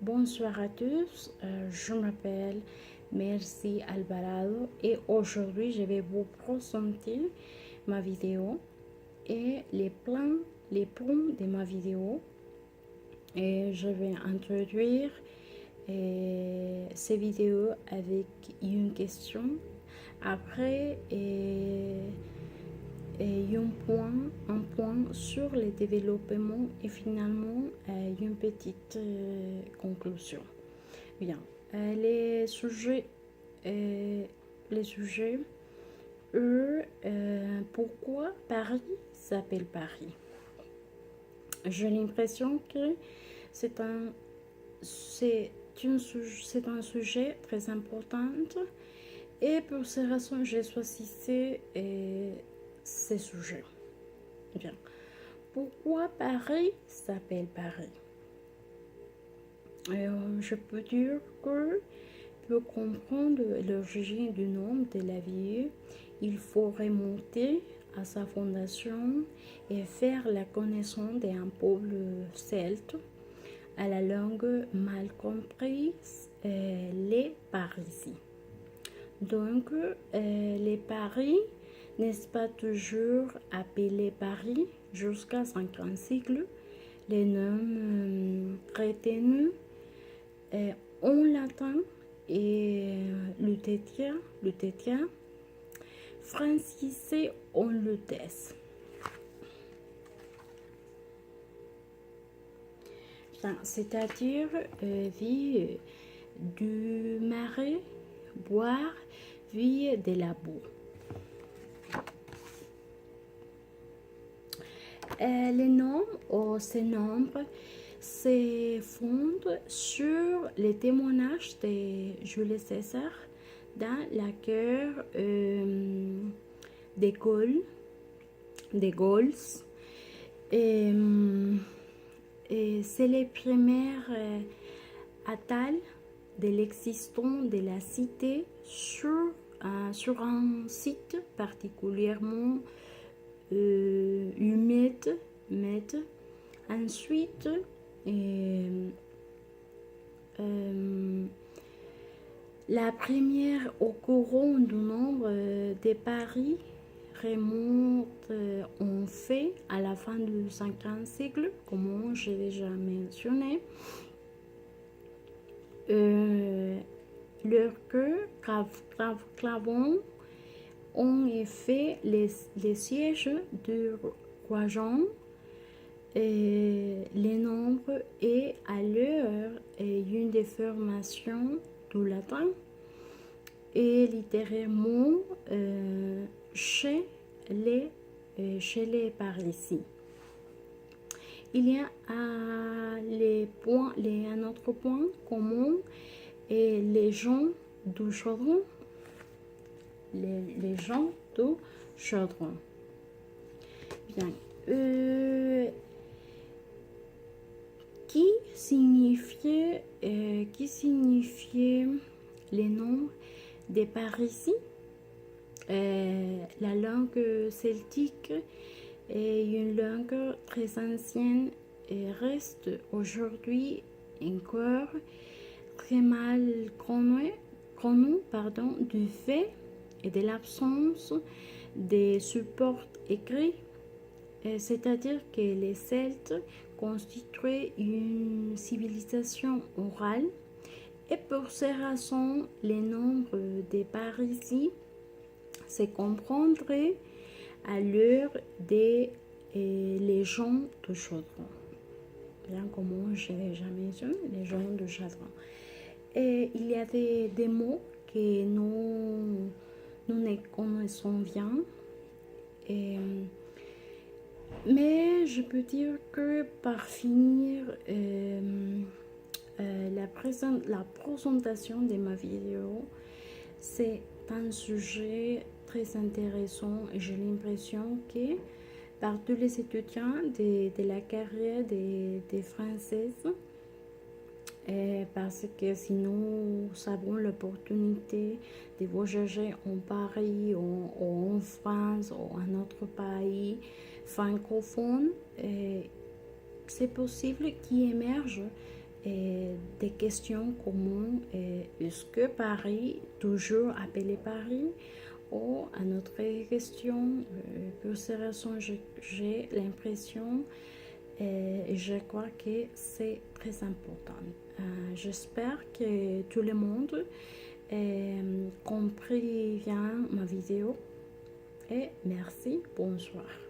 Bonsoir à tous, je m'appelle Merci Alvarado et aujourd'hui je vais vous présenter ma vidéo et les plans de ma vidéo et je vais introduire ces vidéos avec une question. Après, un point sur le développement et finalement une petite conclusion. Bien, euh, les sujets, pourquoi Paris s'appelle Paris? J'ai l'impression que c'est un, c'est un sujet très important et pour ces raisons, j'ai choisi ces sujets. Bien. Pourquoi Paris s'appelle Paris? Je peux dire que pour comprendre l'origine du nom de la ville, il faut remonter à sa fondation et faire la connaissance d'un peuple celte à la langue mal comprise, les Parisiens. Donc, les Paris, n'est-ce pas toujours appelé Paris jusqu'à 50 siècles, les noms retenus en latin et Lutetia, francisé en Lutèce. C'est-à-dire vie du marais, boire, vie de la boue. Les noms ou ces nombres se fondent sur les témoignages de Jules César dans la guerre des Gaules. Et c'est les premières attales de l'existence de la cité sur un site particulièrement humide. Ensuite, la première au courant du nombre de Paris remonte en fait à la fin du 50e siècle, comme j'ai déjà mentionné. Leur que Clavon ont fait les sièges du roi Jean. Les nombres et à l'heure une déformation du latin et littéralement chez les Parisiens. Il y a un autre point commun et les gens du chaudron. Les gens du chaudron. Bien. Qui signifiait les noms des Parisiens? La langue celtique est une langue très ancienne et reste aujourd'hui encore très mal connue du fait et de l'absence de supports écrits. C'est-à-dire que les Celtes constituaient une civilisation orale et pour ces raisons, les nombres des Parisiens se comprendraient à l'heure des gens de Chaudron. Bien comme j'ai déjà mentionné, les gens de Chaudron. Et il y a des mots que nous ne connaissons bien. Mais je peux dire que par finir la présentation de ma vidéo, c'est un sujet très intéressant et j'ai l'impression que par tous les étudiants de la carrière des Françaises, parce que si nous avons l'opportunité de voyager en Paris ou en France ou en autre pays francophone, c'est possible qu'il émerge des questions communes. Est-ce que Paris, toujours appelé Paris, ou à notre question, pour ces raisons, j'ai l'impression et je crois que c'est très important. J'espère que tout le monde comprit bien ma vidéo et merci, bonsoir.